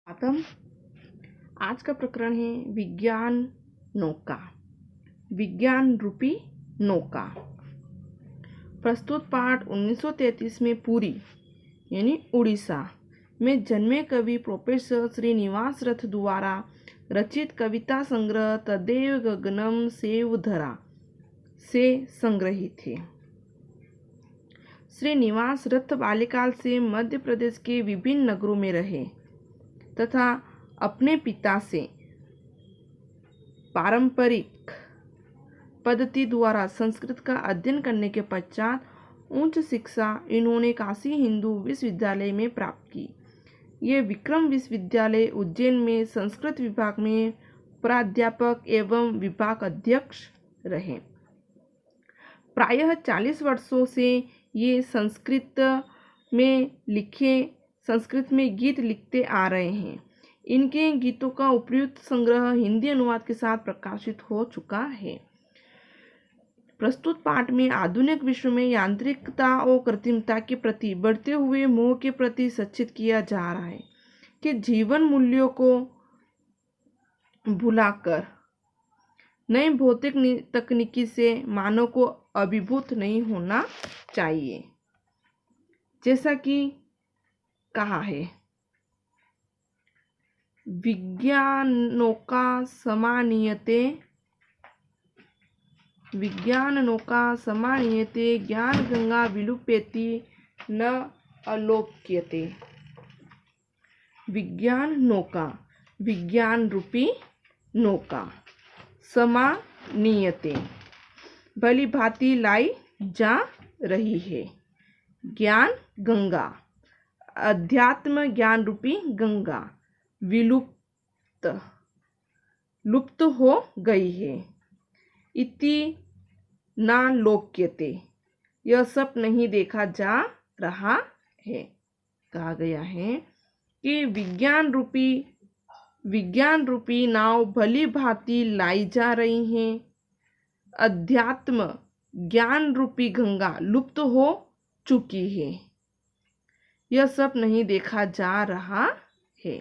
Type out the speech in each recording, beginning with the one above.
आतम आज का प्रकरण है विज्ञान नौका। विज्ञान रूपी नौका। प्रस्तुत पाठ 1933 में पुरी यानी उड़ीसा में जन्मे कवि प्रोफेसर श्रीनिवास रथ द्वारा रचित कविता संग्रह तदेव गगनम सेवधरा से संग्रहित है। श्रीनिवास रथ बाल्यकाल से मध्य प्रदेश के विभिन्न नगरों में रहे तथा अपने पिता से पारंपरिक पद्धति द्वारा संस्कृत का अध्ययन करने के पश्चात उच्च शिक्षा इन्होंने काशी हिंदू विश्वविद्यालय में प्राप्त की। ये विक्रम विश्वविद्यालय उज्जैन में संस्कृत विभाग में प्राध्यापक एवं विभाग अध्यक्ष रहे। प्रायः 40 वर्षों से ये संस्कृत में गीत लिखते आ रहे हैं। इनके गीतों का उपयुक्त संग्रह हिंदी अनुवाद के साथ प्रकाशित हो चुका है। प्रस्तुत पाठ में आधुनिक विश्व में यांत्रिकता और कृत्रिमता के प्रति बढ़ते हुए मोह के प्रति सचेत किया जा रहा है कि जीवन मूल्यों को भुलाकर नई भौतिक तकनीकी से मानव को अभिभूत नहीं होना चाहिए। जैसा कि कहा है, विज्ञानोका समानीयते ज्ञान गंगा विलुप्यति न अलोक्यते। विज्ञान नौका विज्ञान रूपी नौका समानीयते भली भांति लाई जा रही है। ज्ञान गंगा अध्यात्म ज्ञान रूपी गंगा लुप्त हो गई है। इति ना लोक्यते यह सब नहीं देखा जा रहा है। कहा गया है कि विज्ञान रूपी नाव भली भांति लाई जा रही है। अध्यात्म ज्ञान रूपी गंगा लुप्त हो चुकी है। यह सब नहीं देखा जा रहा है।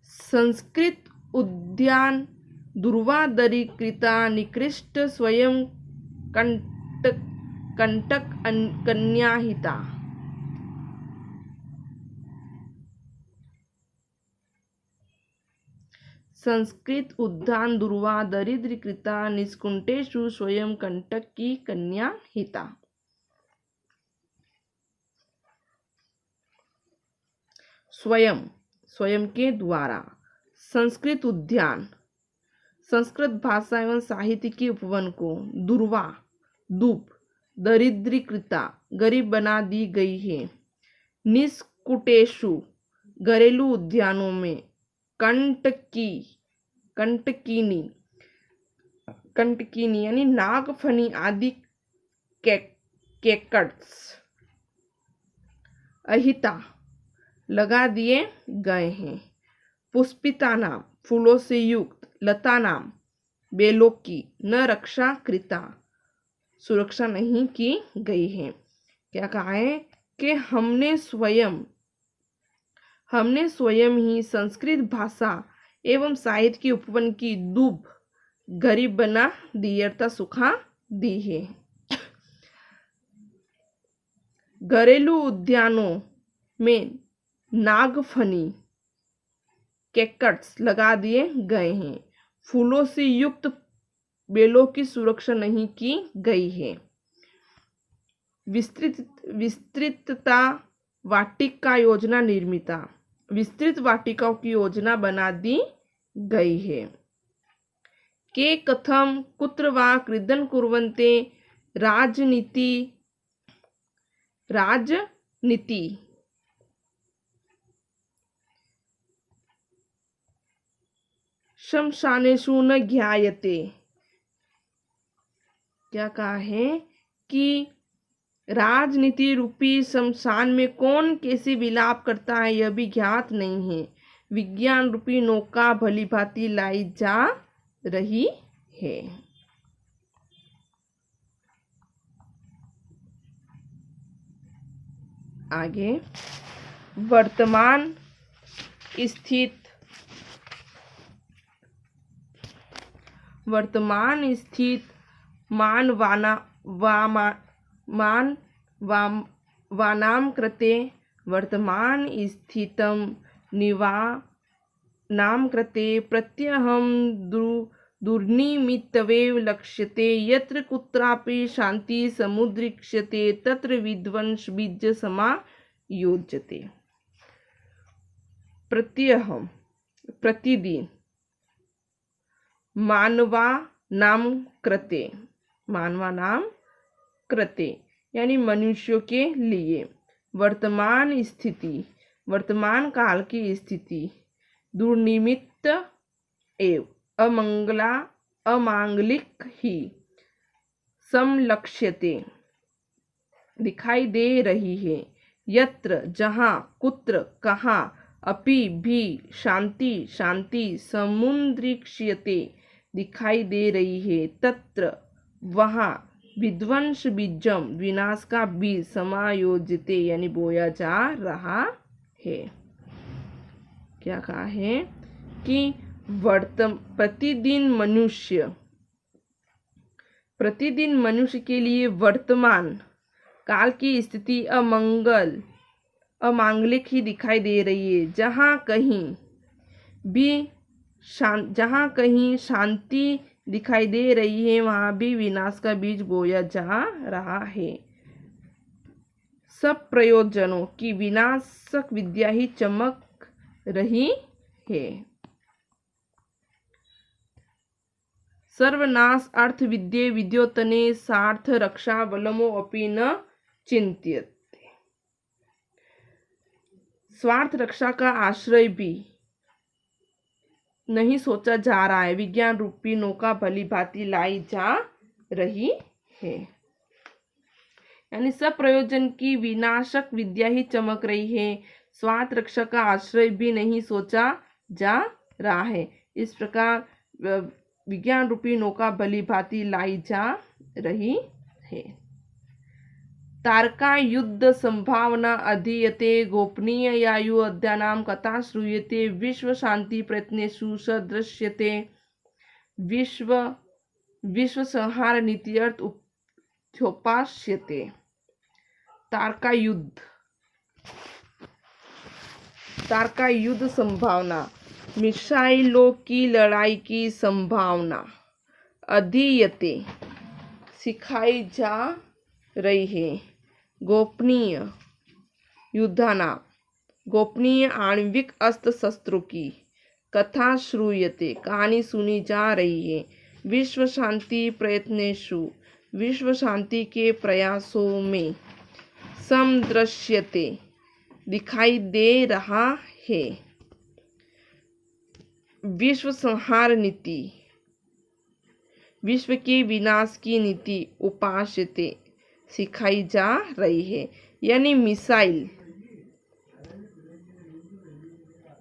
संस्कृत उद्यान दुर्वादरीकृता निकृष्ट स्वयं कंटक कन्याहिता। संस्कृत उद्यान दुर्वा दरिद्रीकृता निष्कुंठेषु स्वयं कंटक की कन्या हिता। स्वयं के द्वारा संस्कृत उद्यान संस्कृत भाषा एवं साहित्य के उपवन को दुप दरिद्रीकृता गरीब बना दी गई है। निष्कुटेषु घरेलू उद्यानों में कंटकीनी यानी नागफनी आदि केकट्स अहिता लगा दिए गए हैं। पुष्पिता नाम फूलों से युक्त लता नाम बेलों की न रक्षा कृता सुरक्षा नहीं की गई है। क्या कहा है कि हमने स्वयं ही संस्कृत भाषा एवं साहित्य के उपवन की दूब गरीब बना दी अर्थात सुखा दी है। घरेलू उद्यानों में नागफनी केकट्स लगा दिए गए हैं। फूलों से युक्त बेलों की सुरक्षा नहीं की गई है। विस्तृतता वाटिका योजना निर्मिता विस्तृत वाटिकाओं की योजना बना दी गई है। के कथम कुत्र वा क्रीडन कुर्वन्ते राजनीति शमशानेषु न ज्ञायते। क्या कहा है कि राजनीति रूपी शमशान में कौन कैसे विलाप करता है यह भी ज्ञात नहीं है। विज्ञान रूपी नौका भली भांति लाई जा रही है। आगे वर्तमान स्थित मानवानां कृते वर्तमान स्थितं निवानां कृते प्रत्यहं दुर्निमित्तमेव लक्ष्यते। यत्र कुत्रापि शान्ति समुद्रीक्ष्यते तत्र विध्वंस बीज समायोज्यते। प्रत्यहं प्रतिदिन, मानवानां कृते यानी मनुष्यों के लिए, वर्तमान स्थिति वर्तमान काल की स्थिति, दुर्निमित्त एवं अमांगलिक ही, समलक्ष्यते दिखाई दे रही है, यत्र जहाँ, कुत्र कहाँ, अपि भी, शांति समुद्रीक्ष्यते दिखाई दे रही है, तत्र वहाँ, विध्वंस बीजम विनाश का बीज समायोज्यते यानी बोया जा रहा है। क्या कहा है कि प्रतिदिन मनुष्य के लिए वर्तमान काल की स्थिति अमांगलिक ही दिखाई दे रही है। जहाँ कहीं शांति दिखाई दे रही है वहाँ भी विनाश का बीज बोया जा रहा है। सब प्रयोजनों की विनाशक विद्या ही चमक रही है। सर्वनाश अर्थ विद्ये विद्योतने सार्थ रक्षा बलमो अपि न चिंत्यते। स्वार्थ रक्षा का आश्रय भी नहीं सोचा जा रहा है, विज्ञान रूपी नौका भली भांति लाई जा रही है। यानी सब प्रयोजन की विनाशक विद्या ही चमक रही है, स्वार्थ रक्षा का आश्रय भी नहीं सोचा जा रहा है। इस प्रकार विज्ञान रूपी नौका भली भांति लाई जा रही है। तारका युद्ध संभावना अधीयते गोपनीय यायु अद्यानाम कथा श्रूयते विश्व शांति प्रयत्नेषु सदृश्यते विश्व संहार नीति अर्थ उपास्यते। तारका युद्ध संभावना, मिसाइलों की लड़ाई की संभावना, अधीयते सिखाई जा रही है, गोपनीय युद्धानाम गोपनीय आणविक अस्त्र शस्त्रों की, कथा श्रूयते कहानी सुनी जा रही है, विश्व शांति प्रयत्नेषु विश्व शांति के प्रयासों में, समदृश्यते दिखाई दे रहा है, विश्व संहार नीति विश्व के विनाश की नीति, उपास्यते सिखाई जा रही है। यानी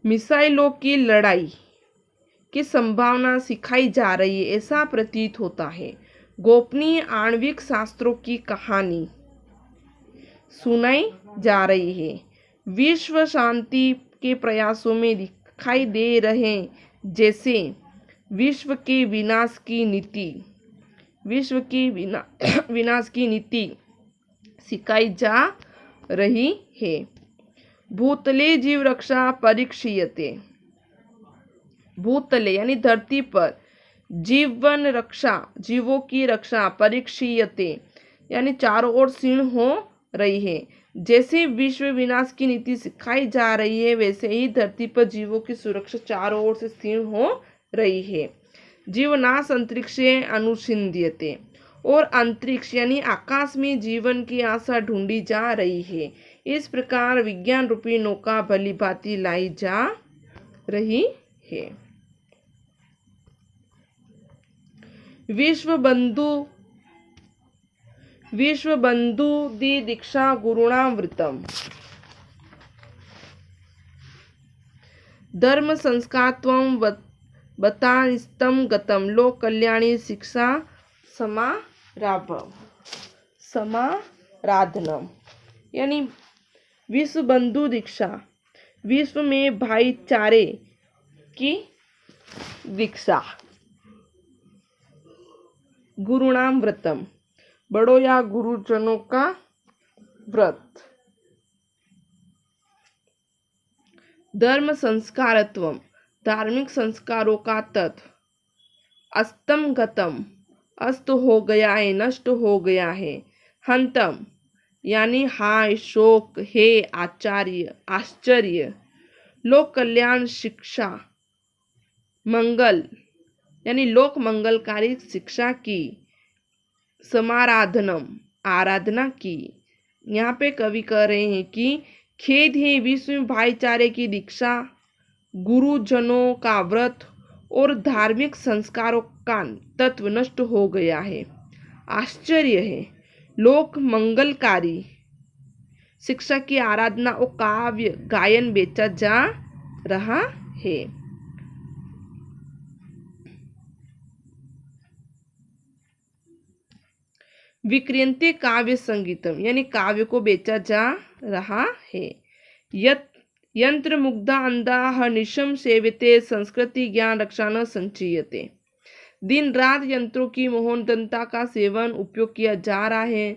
मिसाइलों की लड़ाई की संभावना सिखाई जा रही है, ऐसा प्रतीत होता है। गोपनीय आणविक शास्त्रों की कहानी सुनाई जा रही है, विश्व शांति के प्रयासों में दिखाई दे रहे जैसे विश्व के विनाश की नीति सिखाई जा रही है। भूतले जीव रक्षा परीक्षीयते, भूतले यानी धरती पर, जीवों की रक्षा परीक्षीयते यानी चारों ओर क्षीण हो रही है। जैसे विश्व विनाश की नीति सिखाई जा रही है वैसे ही धरती पर जीवों की सुरक्षा चारों ओर से क्षीण हो रही है। जीवनाश अंतरिक्षे अनुसंध्यते, और अंतरिक्ष यानी आकाश में जीवन की आशा ढूंढी जा रही है। इस प्रकार विज्ञान रूपी नौका भली भांति लाई जा रही है। विश्व बंधु दी दीक्षा गुरुणामृतम, धर्म संस्कारत्वं बतास्तम गतम लोक कल्याणी शिक्षा समाराधनम। यानी विश्व बंधु दीक्षा विश्व में भाईचारे की दीक्षा। गुरुणाम व्रतम, बड़ों या गुरुजनों का व्रत। धर्म संस्कारत्वम, धार्मिक संस्कारों का तत्व। अस्तम गतम, अस्त हो गया है, नष्ट हो गया है। हंतम यानी हाय, शोक, हे, आचार्य, आश्चर्य। लोक कल्याण शिक्षा। मंगल यानी लोक मंगलकारी शिक्षा की। समाराधनम, आराधना की। यहाँ पे कवि कह रहे हैं कि खेद है विश्व में भाईचारे की दीक्षा, गुरुजनों का व्रत और धार्मिक संस्कारों का तत्व नष्ट हो गया है। आश्चर्य है लोक मंगलकारी शिक्षा की आराधना और काव्य गायन बेचा जा रहा है। विक्रियंते काव्य संगीतम यानी काव्य को बेचा जा रहा है। यंत्र मुग्धा अंधा निशम सेवते, संस्कृति ज्ञान रक्षा न संचयते। दिन रात यंत्रों की मोहनदंता का सेवन उपयोग किया जा रहा है।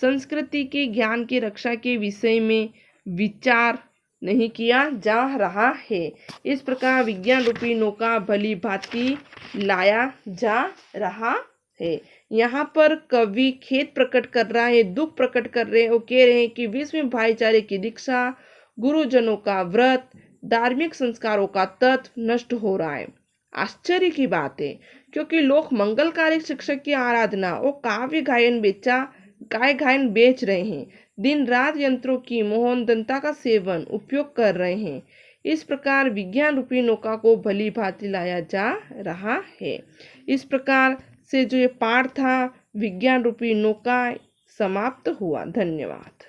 संस्कृति के ज्ञान की रक्षा के विषय में विचार नहीं किया जा रहा है। इस प्रकार विज्ञान रूपी नौका भली भांति लाया जा रहा है। यहाँ पर कवि खेद प्रकट कर रहा है, दुख प्रकट कर रहे हैं और कह रहे हैं कि विश्व में भाईचारे की दीक्षा, गुरुजनों का व्रत, धार्मिक संस्कारों का तत्व नष्ट हो रहा है। आश्चर्य की बात है क्योंकि लोग मंगलकारी शिक्षक की आराधना और काव्य गायन बेच रहे हैं। दिन रात यंत्रों की मोहनदंता का सेवन उपयोग कर रहे हैं। इस प्रकार विज्ञान रूपी नौका को भली भांति लाया जा रहा है। इस प्रकार से जो ये पाठ था विज्ञान रूपी नौका समाप्त हुआ। धन्यवाद।